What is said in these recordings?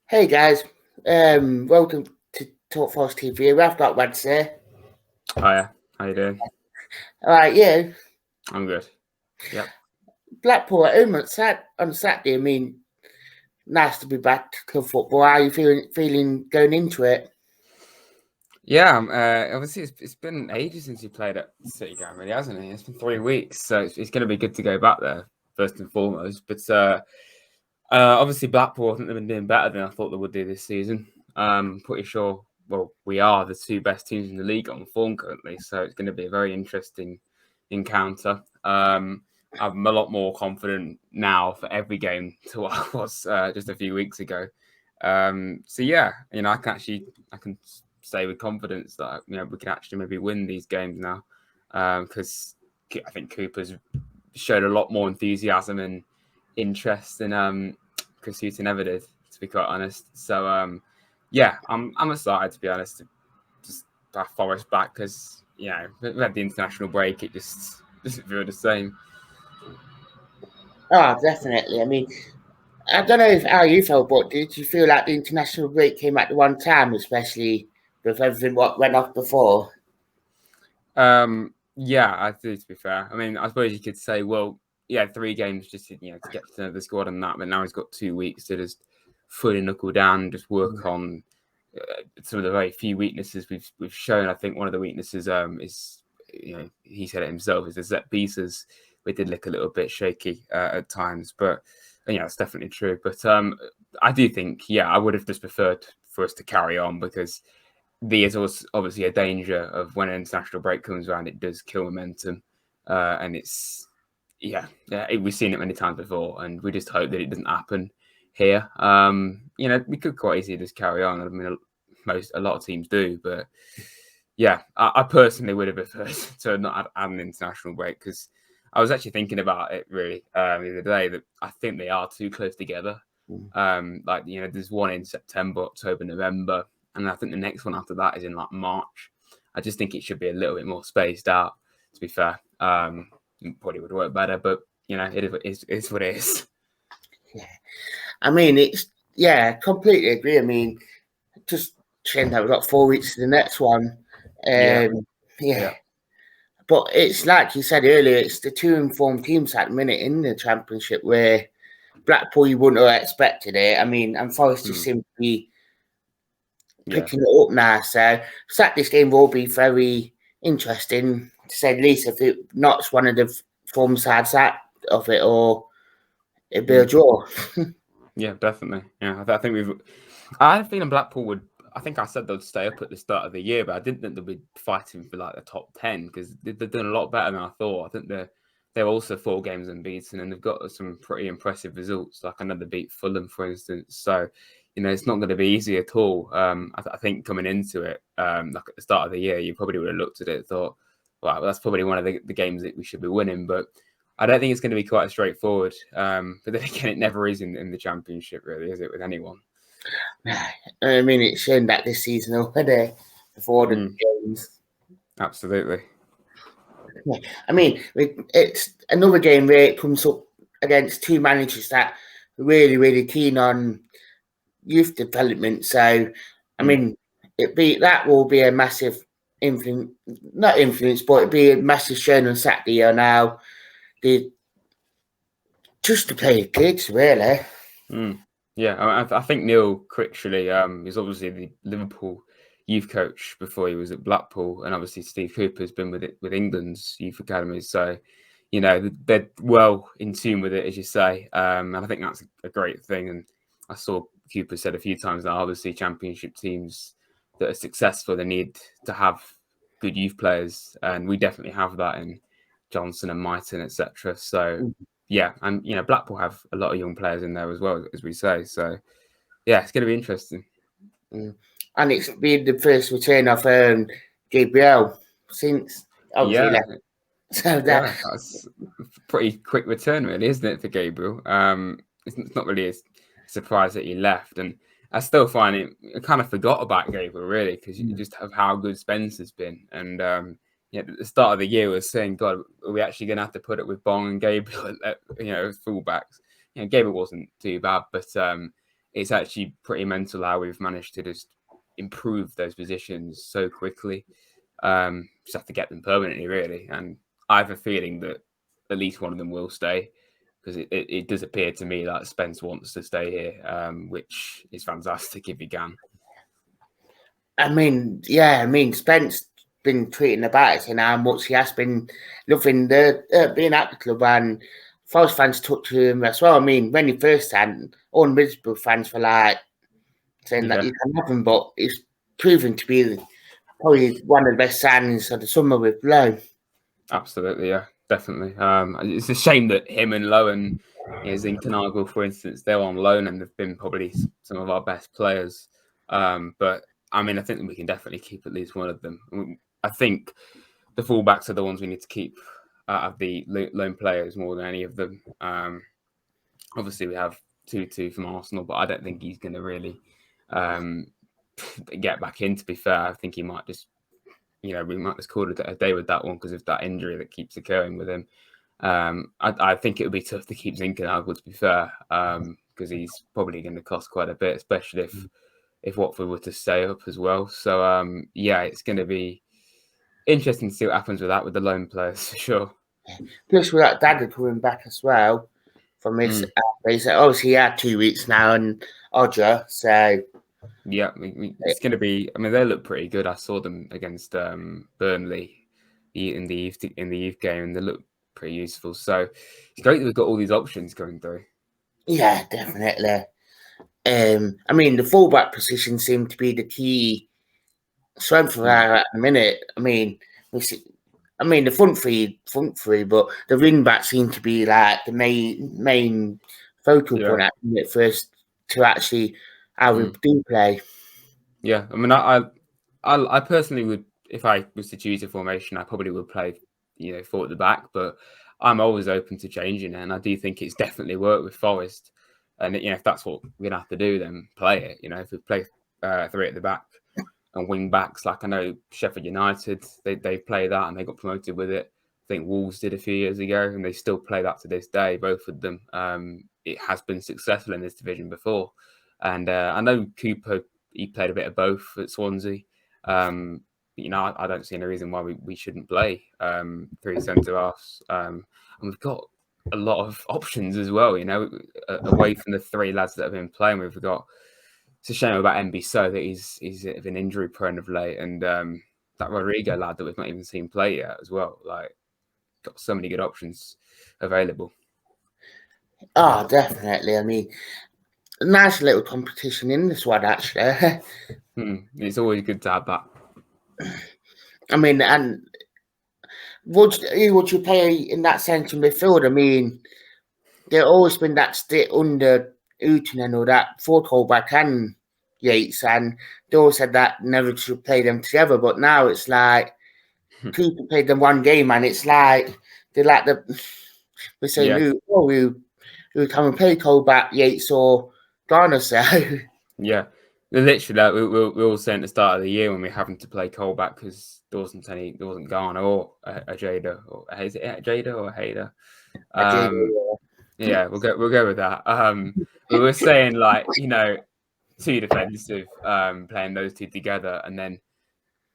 Hey guys, welcome to Talk Force TV. We've got rads here. Hiya, how you doing? All right, yeah. I'm good. Yep. Blackpool at home on Saturday. I mean, nice to be back to club football. How are you feeling going into it? Yeah, obviously it's been ages since you played at City Ground, really, hasn't it? It's been 3 weeks, so it's going to be good to go back there first and foremost. But obviously Blackpool, I think they've been doing better than I thought they would do this season. Pretty sure. Well, we are the two best teams in the league on form currently, so it's going to be a very interesting encounter. I'm a lot more confident now for every game to what I was just a few weeks ago. So yeah, I can say with confidence that we can actually maybe win these games now, because I think Cooper's showed a lot more enthusiasm and interest than Chris Hughton ever did, to be quite honest. So yeah, I'm excited, to be honest, to just have Forest back, because we had the international break. It just doesn't feel the same. Oh, definitely. I mean, I don't know how you felt, but did you feel like the international break came at the one time, especially with everything what went off before? Yeah, I do, to be fair. I mean, I suppose you could say, well, yeah, 3 games just to get to know the squad and that, but now he's got 2 weeks to just fully knuckle down and just work on some of the very few weaknesses we've shown. I think one of the weaknesses is, he said it himself, is the set pieces. We did look a little bit shaky at times, but it's definitely true. But I do think, I would have just preferred for us to carry on, because there's also obviously a danger of when an international break comes around, it does kill momentum, and it's we've seen it many times before, and we just hope that it doesn't happen here. We could quite easily just carry on. I mean, a lot of teams do, but yeah, I personally would have preferred to not add an international break, because I was actually thinking about it really the other day, that I think they are too close together. There's one in September, October, November, and I think the next one after that is in like March. I just think it should be a little bit more spaced out, to be fair. Probably would work better, but it is what it is. Yeah. I mean, completely agree. I mean, just shame that we've got 4 weeks to the next one. Yeah. Yeah. But it's like you said earlier, it's the two informed teams at the minute in the Championship, where Blackpool, you wouldn't have expected it. I mean, and Forest just seem to be picking it up now. So Saturday's game will be very interesting, to say the least, if it knocks one of the form sides out of it, or it'd be a draw. Yeah, definitely. Yeah, I think I had a feeling Blackpool would. I think I said they'd stay up at the start of the year, but I didn't think they'd be fighting for like the top 10, because they've done a lot better than I thought. I think they're also 4 games unbeaten, and they've got some pretty impressive results. Like, I know they beat Fulham, for instance. So, it's not going to be easy at all. I think coming into it, like at the start of the year, you probably would have looked at it and thought, "Wow, that's probably one of the games that we should be winning." But I don't think it's going to be quite as straightforward. But then again, it never is in the Championship, really, is it, with anyone? I mean, it's shown that this season already before the games. Absolutely. Yeah. I mean, it's another game where it comes up against two managers that are really, really keen on youth development. So, I mean, that will be a massive influence, not influence, but it'd be a massive showing on Saturday on how the just to play the kids, really. Yeah, I think Neil Critchley is obviously the Liverpool youth coach before he was at Blackpool, and obviously Steve Cooper's been with England's youth academies, so they're well in tune with it, as you say, and I think that's a great thing. And I saw Cooper said a few times that obviously Championship teams that are successful, they need to have good youth players, and we definitely have that in Johnson and Mighton, etc. So yeah, and Blackpool have a lot of young players in there as well, as we say. So yeah, it's going to be interesting. And it's been the first return of Gabriel since obviously Yeah, so that's a pretty quick return, really, isn't it, for Gabriel? It's not really a surprise that he left, and I still find it. I kind of forgot about Gabriel, really, because you just have how good Spencer's been, and at the start of the year, we were saying, God, are we actually going to have to put it with Bong and Gabriel, as fullbacks? Gabriel wasn't too bad, but it's actually pretty mental how we've managed to just improve those positions so quickly. Just have to get them permanently, really. And I have a feeling that at least one of them will stay, because it does appear to me that Spence wants to stay here, which is fantastic if he can. I mean, Spence been tweeting about it and how much he has been loving the being at the club, and Forest fans took to him as well. I mean, when he first signed, all Middlesbrough fans were like saying that you can have him, but it's proven to be probably one of the best signings of the summer with Lowe. Absolutely, yeah, definitely. It's a shame that him and Lowen, Zinkernagel, for instance, they're on loan and they've been probably some of our best players. But I mean, I think that we can definitely keep at least one of them. I think the fullbacks are the ones we need to keep out of the loan players more than any of them. Obviously, we have 2-2 from Arsenal, but I don't think he's going to really get back in. To be fair, I think he might just, we might just call it a day with that one because of that injury that keeps occurring with him. I think it would be tough to keep Zinkernagel, to be fair, because he's probably going to cost quite a bit, especially if Watford were to stay up as well. So yeah, it's going to be interesting to see what happens with that with the loan players for sure. Plus, with that Dagger coming back as well from his race. Obviously, he had 2 weeks now, and Odger, so yeah, it's going to be. I mean, they look pretty good. I saw them against Burnley in the youth game, and they look pretty useful. So it's great that we've got all these options going through. Yeah, definitely. I mean, the fullback position seemed to be the key strength for our at the minute. I mean, the front three, but the wing back seemed to be like the main focal point at the minute first to actually how we do play. Yeah, I mean, I personally would, if I was to choose a formation, I probably would play, four at the back, but I'm always open to changing it, and I do think it's definitely worked with Forest. And if that's what we're gonna have to do, then play it. If we play three at the back and wing backs, like I know Sheffield United, they play that and they got promoted with it. I think Wolves did a few years ago, and they still play that to this day. Both of them. It has been successful in this division before, and I know Cooper. He played a bit of both at Swansea. I don't see any reason why we shouldn't play three centre halves. And we've got a lot of options as well. Away from the three lads that have been playing, we've got. It's a shame about MB So that he's a bit injury prone of late, and that Rodrigo lad that we've not even seen play yet as well. Like, got so many good options available. Oh, definitely. I mean, a nice little competition in this one, actually. It's always good to have that. I mean, and who would you play in that centre midfield? I mean, there's always been that stick under Uten and all that, Ford Holback and Yates, and they all said that never should play them together. But now it's like Cooper played them one game, and it's like they're like we're saying who come and play Holback, Yates, or Garner. So yeah, literally, we all saying at the start of the year when we're having to play Colback because there wasn't Garner or Ajada, or is it Ajada or Hader? Yeah, we'll go with that. We were saying two defensive, playing those two together, and then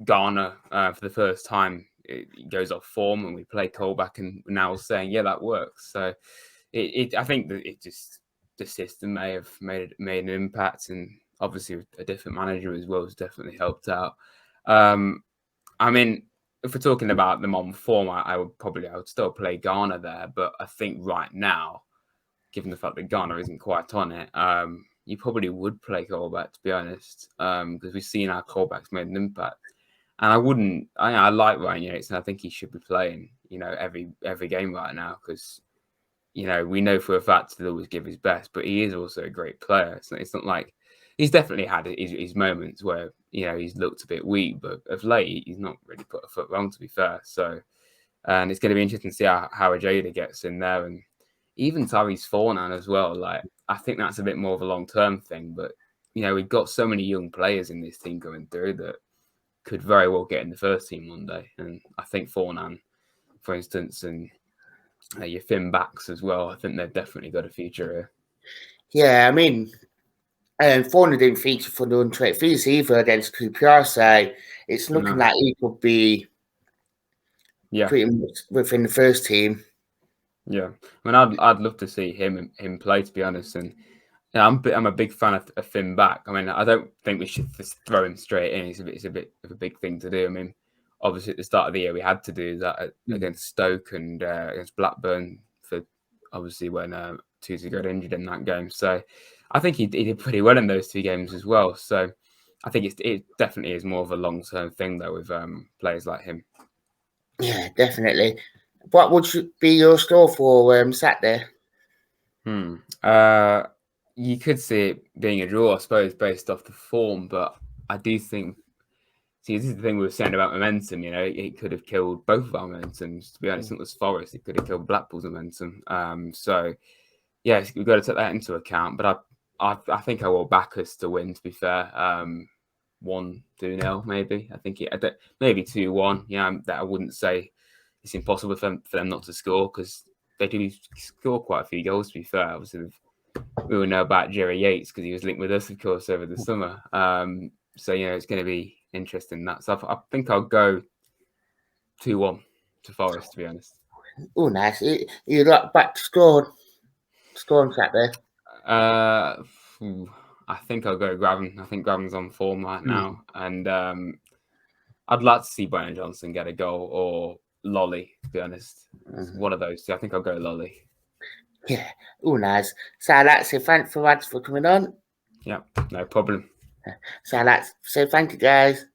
Garner for the first time it goes off form, and we play Colback, and now we're saying that works. So I think that the system may have made an impact, and obviously a different manager as well has definitely helped out. I mean, if we're talking about them on form, I would still play Garner there, but I think right now, given the fact that Garner isn't quite on it, you probably would play Colback, to be honest, because we've seen our Colbacks made an impact. And I like Ryan Yates, and I think he should be playing, every game right now, because we know for a fact he'll always give his best, but he is also a great player. It's not like he's definitely had his moments where he's looked a bit weak, but of late he's not really put a foot wrong, to be fair. So, and it's going to be interesting to see how Ajada gets in there, and even Tyrese Fornan as well. Like, I think that's a bit more of a long-term thing, but we've got so many young players in this team going through that could very well get in the first team one day. And I think Fornan, for instance, and your Finn backs as well, I think they've definitely got a future here. yeah, I mean, Foreigner didn't feature for the under-23s either against QPR, so it's looking like he could be pretty much within the first team. Yeah, I mean, I'd love to see him play, to be honest. And I'm a big fan of Finn back. I mean, I don't think we should just throw him straight in. It's a bit of a big thing to do. I mean, obviously at the start of the year we had to do that against Stoke and against Blackburn for obviously when Tuesday got injured in that game. So I think he did pretty well in those two games as well. So I think it definitely is more of a long-term thing though with players like him. Yeah, definitely. What would be your score for Saturday? You could see it being a draw, I suppose, based off the form, but I do think. See, this is the thing we were saying about momentum. You know, it could have killed both of our momentums. To be honest, it was Forest. It could have killed Blackpool's momentum. So, yeah, we've got to take that into account. But I think I will back us to win. To be fair, 1-2-0 maybe. I think maybe 2-1. Yeah, that I wouldn't say it's impossible for them not to score because they do score quite a few goals. To be fair, obviously we will know about Jerry Yates because he was linked with us, of course, over the summer. So it's going to be interesting. So I think I'll go 2-1 to Forest, to be honest. Oh, nice. You got back to score on Saturday. I think I'll go Graven. I think Graven's on form right now, and I'd like to see Brian Johnson get a goal or Lolly. To be honest, one of those two. I think I'll go Lolly. Yeah. Oh, nice. So I'd like to say thanks for coming on. Yeah, no problem. So I'd like to say thank you, guys.